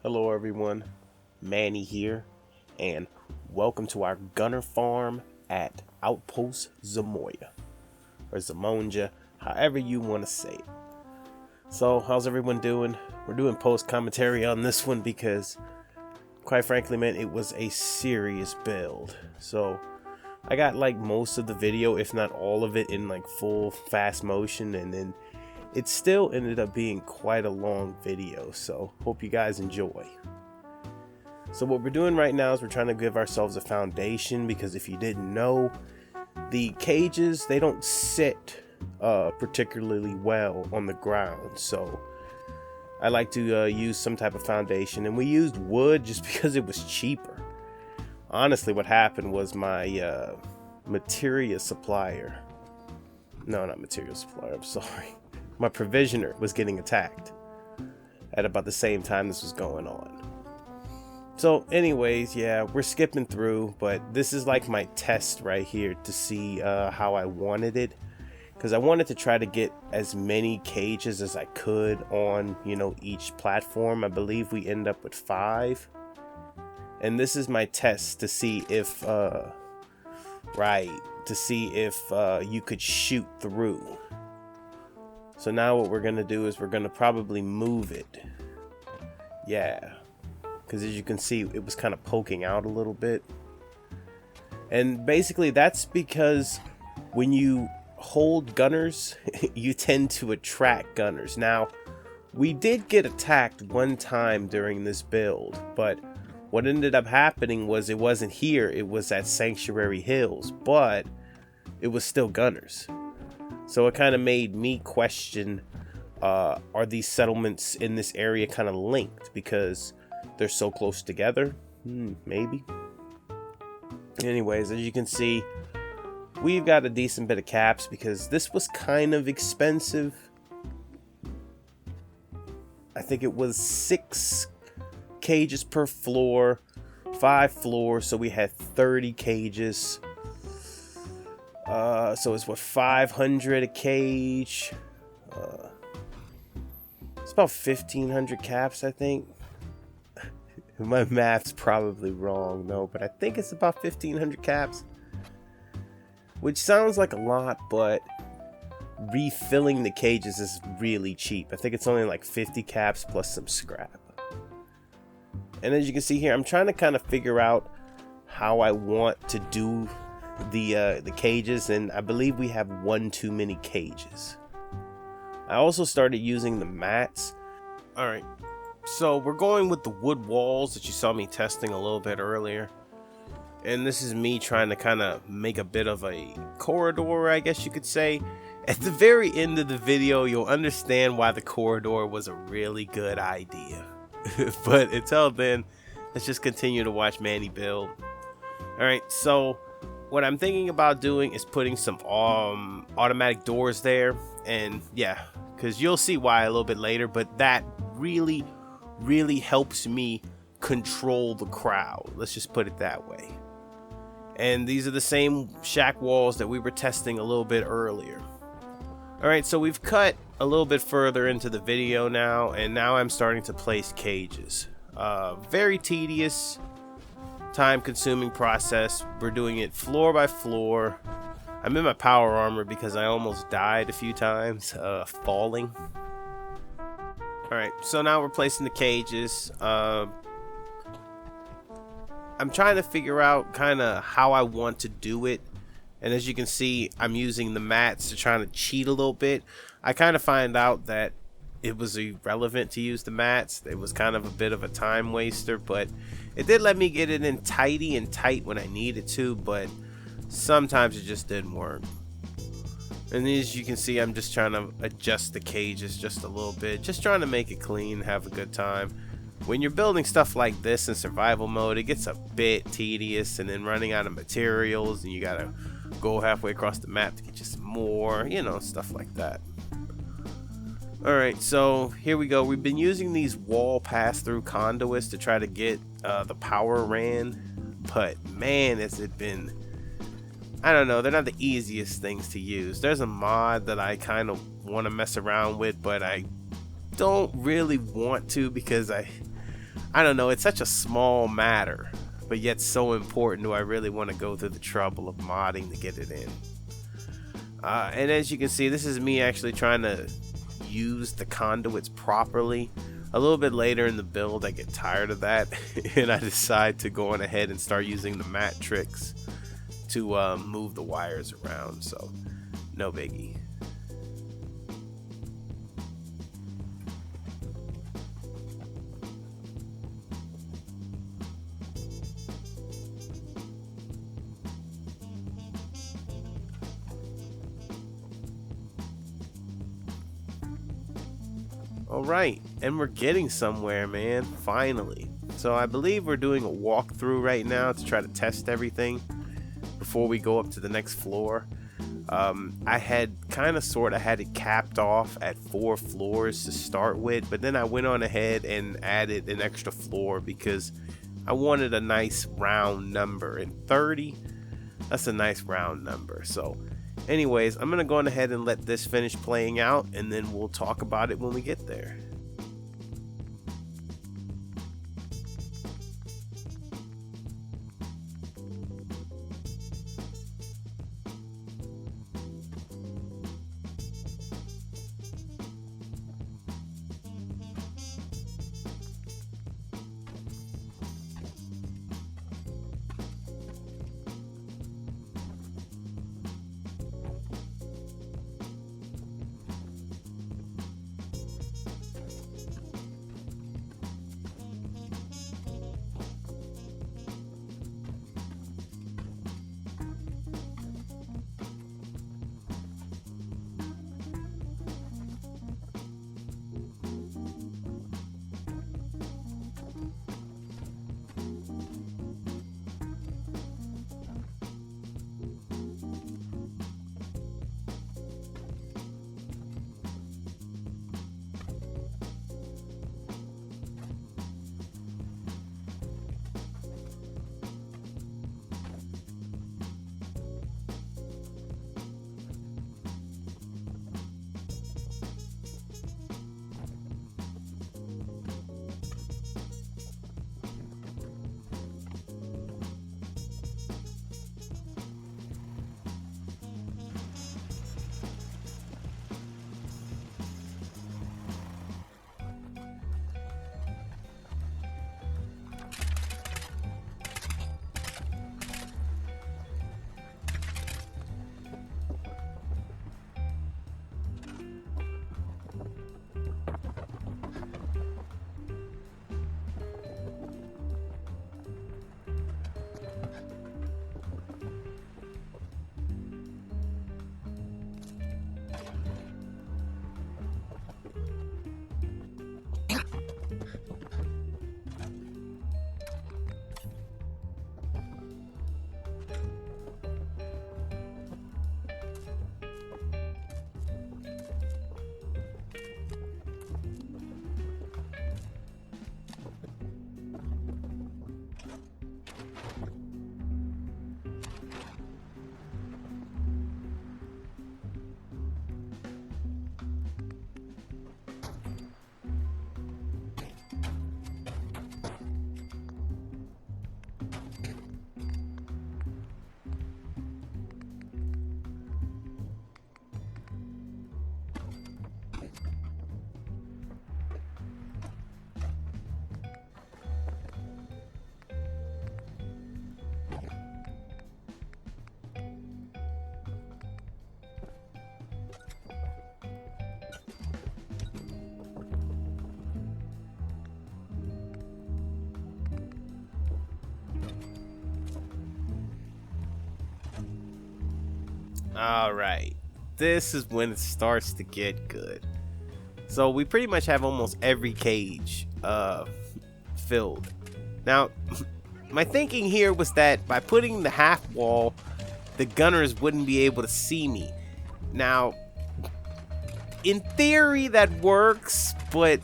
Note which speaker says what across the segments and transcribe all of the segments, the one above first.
Speaker 1: Hello everyone, Manny here, and welcome to our gunner farm at Outpost Zamoya, or Zamonja, however you want to say it. So, how's everyone doing? We're doing post commentary on this one because, quite frankly, man, it was a serious build. So, I got like most of the video, if not all of it, in like full fast motion, and then it still ended up being quite a long video, so hope you guys enjoy. So what we're doing right now is we're trying to give ourselves a foundation, because if you didn't know, the cages, they don't sit particularly well on the ground, so I like to use some type of foundation, and we used wood just because it was cheaper. Honestly, what happened was my material supplier, no, not material supplier, I'm sorry, my provisioner was getting attacked at about the same time this was going on. So anyways, yeah, we're skipping through, but this is like my test right here to see how I wanted it, because I wanted to try to get as many cages as I could on, you know, each platform. I believe we end up with 5, and this is my test to see if you could shoot through. So now what we're gonna do is we're gonna probably move it. Yeah, because as you can see, it was kind of poking out a little bit. And basically that's because when you hold gunners, you tend to attract gunners. Now, we did get attacked one time during this build, but what ended up happening was it wasn't here, it was at Sanctuary Hills, but it was still gunners. So it kind of made me question, are these settlements in this area kind of linked because they're so close together? Maybe. Anyways, as you can see, we've got a decent bit of caps because this was kind of expensive. I think it was 6 cages per floor, 5 floors, so we had 30 cages. So it's what, 500 a cage. It's about 1,500 caps, I think. My math's probably wrong, though, but I think it's about 1,500 caps, which sounds like a lot, but refilling the cages is really cheap. I think it's only like 50 caps plus some scrap. And as you can see here, I'm trying to kind of figure out how I want to do the cages, and I believe we have one too many cages. I also started using the mats. All right, so we're going with the wood walls that you saw me testing a little bit earlier, and this is me trying to kind of make a bit of a corridor, I guess you could say. At the very end of the video, you'll understand why the corridor was a really good idea. But until then, let's just continue to watch Manny build. All right, so what I'm thinking about doing is putting some automatic doors there, and yeah, because you'll see why a little bit later, but that really helps me control the crowd. Let's just put it that way. And these are the same shack walls that we were testing a little bit earlier. All right, so we've cut a little bit further into the video now, and now I'm starting to place cages. Very tedious, time-consuming process. We're doing it floor by floor. I'm in my power armor because I almost died a few times falling. Alright, so now we're placing the cages. I'm trying to figure out kind of how I want to do it, and as you can see, I'm using the mats to try to cheat a little bit. I kind of find out that it was irrelevant to use the mats. It was kind of a bit of a time waster, but it did let me get it in tidy and tight when I needed to, but sometimes it just didn't work. And as you can see, I'm just trying to adjust the cages just a little bit, just trying to make it clean, have a good time. When you're building stuff like this in survival mode, it gets a bit tedious, and then running out of materials, and you gotta go halfway across the map to get you some more, you know, stuff like that. Alright, so here we go. We've been using these wall pass-through conduits to try to get the power ran, but man, has it been, I don't know, they're not the easiest things to use. There's a mod that I kind of want to mess around with, but I don't really want to because I I don't know, it's such a small matter, but yet so important. Do I really want to go through the trouble of modding to get it in? And as you can see, this is me actually trying to use the conduits properly. A little bit later in the build, I get tired of that, and I decide to go on ahead and start using the matrix to move the wires around, so no biggie. Alright, and we're getting somewhere, man, finally. So I believe we're doing a walkthrough right now to try to test everything before we go up to the next floor. I had kind of sort of had it capped off at 4 floors to start with, but then I went on ahead and added an extra floor because I wanted a nice round number, and 30, that's a nice round number. So anyways, I'm gonna go on ahead and let this finish playing out, and then we'll talk about it when we get there. Alright, this is when it starts to get good. So we pretty much have almost every cage filled. Now, my thinking here was that by putting the half wall, the gunners wouldn't be able to see me. Now, in theory that works, but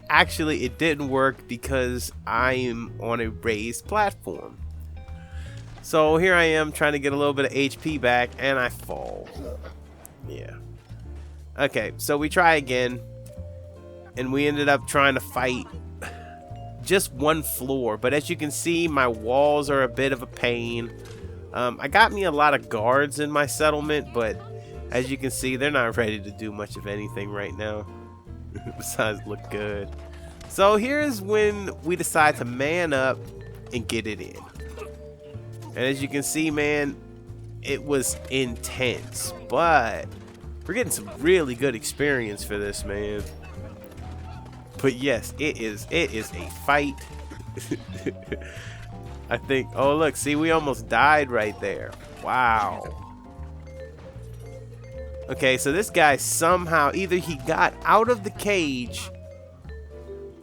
Speaker 1: actually it didn't work because I am on a raised platform. So here I am trying to get a little bit of HP back, and I fall. Yeah. Okay, so we try again, and we ended up trying to fight just one floor, but as you can see, my walls are a bit of a pain. I got me a lot of guards in my settlement, but as you can see, they're not ready to do much of anything right now besides look good. So here's when we decide to man up and get it in. And as you can see, man, it was intense, but we're getting some really good experience for this, man. But yes, it is a fight. I think, oh look, see, we almost died right there. Wow. Okay, so this guy somehow, either he got out of the cage.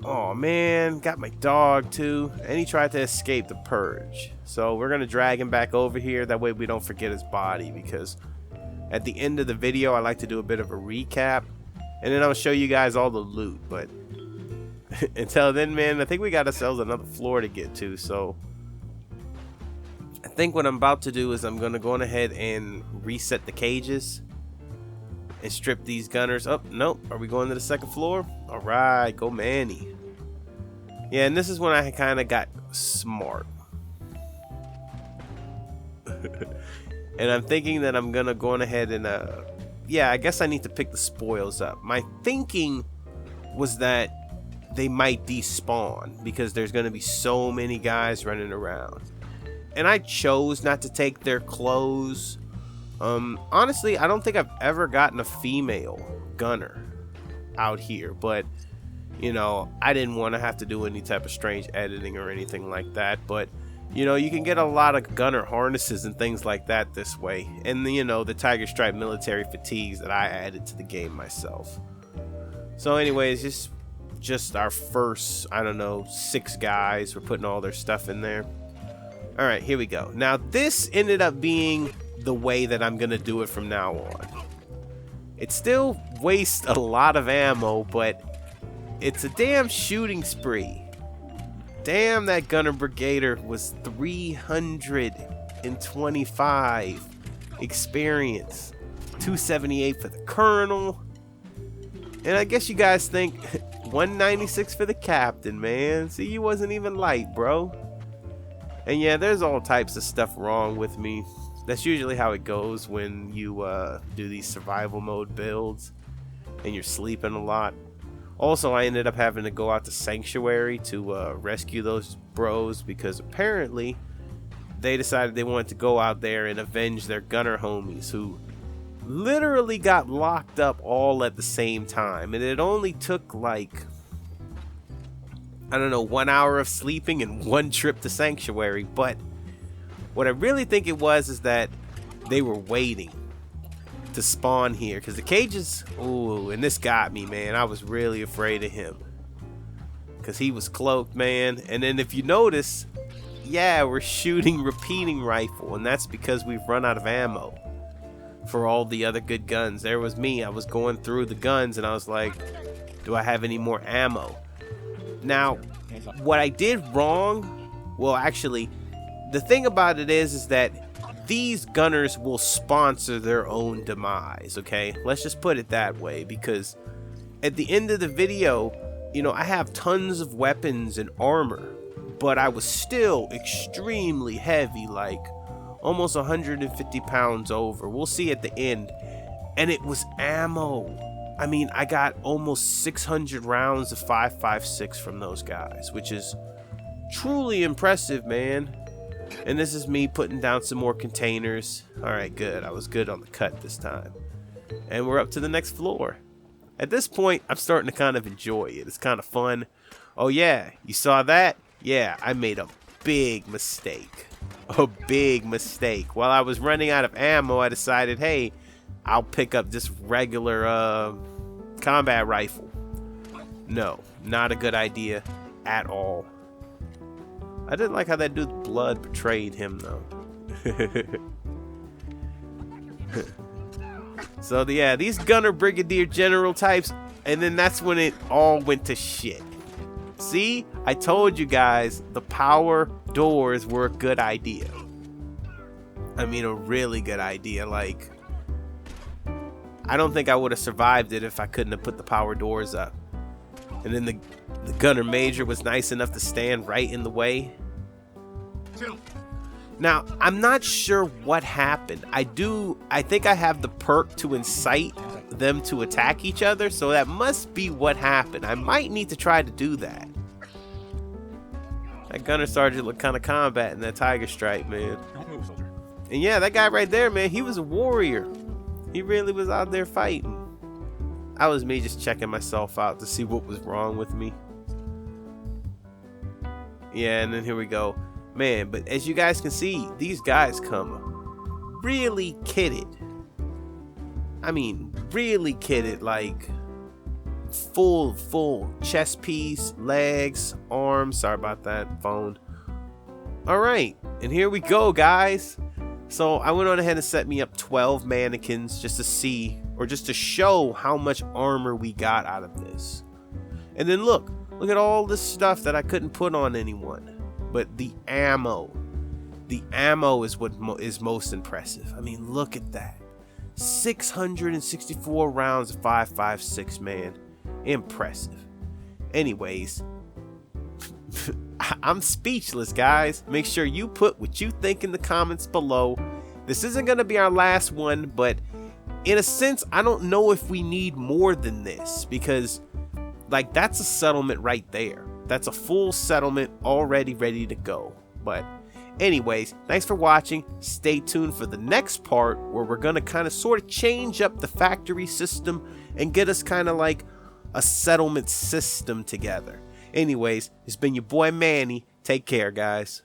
Speaker 1: Oh man, got my dog too. And he tried to escape the purge. So we're gonna drag him back over here. That way we don't forget his body, because at the end of the video, I like to do a bit of a recap. And then I'll show you guys all the loot. But until then, man, I think we got ourselves another floor to get to. So I think what I'm about to do is I'm gonna go on ahead and reset the cages and strip these gunners. Oh, nope. Are we going to the second floor? All right, go Manny. Yeah, and this is when I kind of got smart. And I'm thinking that I'm going to go on ahead and, yeah, I guess I need to pick the spoils up. My thinking was that they might despawn because there's going to be so many guys running around. And I chose not to take their clothes. Honestly, I don't think I've ever gotten a female gunner out here, but you know, I didn't want to have to do any type of strange editing or anything like that. But you know, you can get a lot of gunner harnesses and things like that this way, and you know, the tiger stripe military fatigues that I added to the game myself. So anyways, just our first, I don't know, 6 guys. We're putting all their stuff in there. All right, here we go. Now this ended up being the way that I'm gonna do it from now on. It still wastes a lot of ammo, but it's a damn shooting spree. Damn, that gunner brigader was 325 experience, 278 for the colonel, and I guess you guys think 196 for the captain, man. See, you wasn't even light, bro. And yeah, there's all types of stuff wrong with me. That's usually how it goes when you do these survival mode builds and you're sleeping a lot. Also, I ended up having to go out to Sanctuary to rescue those bros because apparently they decided they wanted to go out there and avenge their gunner homies who literally got locked up all at the same time. And it only took like, I don't know, 1 hour of sleeping and 1 trip to Sanctuary. But what I really think it was is that they were waiting to spawn here because the cages, ooh, and this got me, man. I was really afraid of him because he was cloaked, man. And then if you notice, yeah, we're shooting repeating rifle, and that's because we've run out of ammo for all the other good guns. There was me, I was going through the guns and I was like, do I have any more ammo? Now, what I did wrong, well, actually, the thing about it is that these gunners will sponsor their own demise, okay? Let's just put it that way, because at the end of the video, you know, I have tons of weapons and armor, but I was still extremely heavy, like almost 150 pounds over. We'll see at the end. And it was ammo. I mean, I got almost 600 rounds of 5.56 from those guys, which is truly impressive, man. And this is me putting down some more containers. Alright, good. I was good on the cut this time. And we're up to the next floor. At this point, I'm starting to kind of enjoy it. It's kind of fun. Oh yeah, you saw that? Yeah, I made a big mistake. A big mistake. While I was running out of ammo, I decided, hey, I'll pick up this regular combat rifle. No, not a good idea at all. I didn't like how that dude's blood betrayed him, though. So, yeah, these gunner brigadier general types, and then that's when it all went to shit. See? I told you guys, the power doors were a good idea. I mean, a really good idea. Like, I don't think I would have survived it if I couldn't have put the power doors up. And then the gunner major was nice enough to stand right in the way. Now, I'm not sure what happened. I think I have the perk to incite them to attack each other, so that must be what happened. I might need to try to do that. That gunner sergeant looked kind of combat in that tiger stripe, man.
Speaker 2: Don't move, soldier.
Speaker 1: And yeah, that guy right there, man, he was a warrior. He really was out there fighting. That was me just checking myself out to see what was wrong with me. Yeah, and then here we go. Man, but as you guys can see, these guys come really kitted. I mean, really kitted, like full chest piece, legs, arms. Sorry about that, phone. All right, and here we go, guys. So I went on ahead and set me up 12 mannequins just to see, or just to show how much armor we got out of this. And then look at all this stuff that I couldn't put on anyone. But the ammo is what is most impressive. I mean, look at that. 664 rounds of 5.56, man. Impressive. Anyways, I'm speechless, guys. Make sure you put what you think in the comments below. This isn't going to be our last one, but in a sense, I don't know if we need more than this, because like that's a settlement right there. That's a full settlement already ready to go. But anyways, thanks for watching. Stay tuned for the next part where we're going to kind of sort of change up the factory system and get us kind of like a settlement system together. Anyways, it's been your boy Manny. Take care, guys.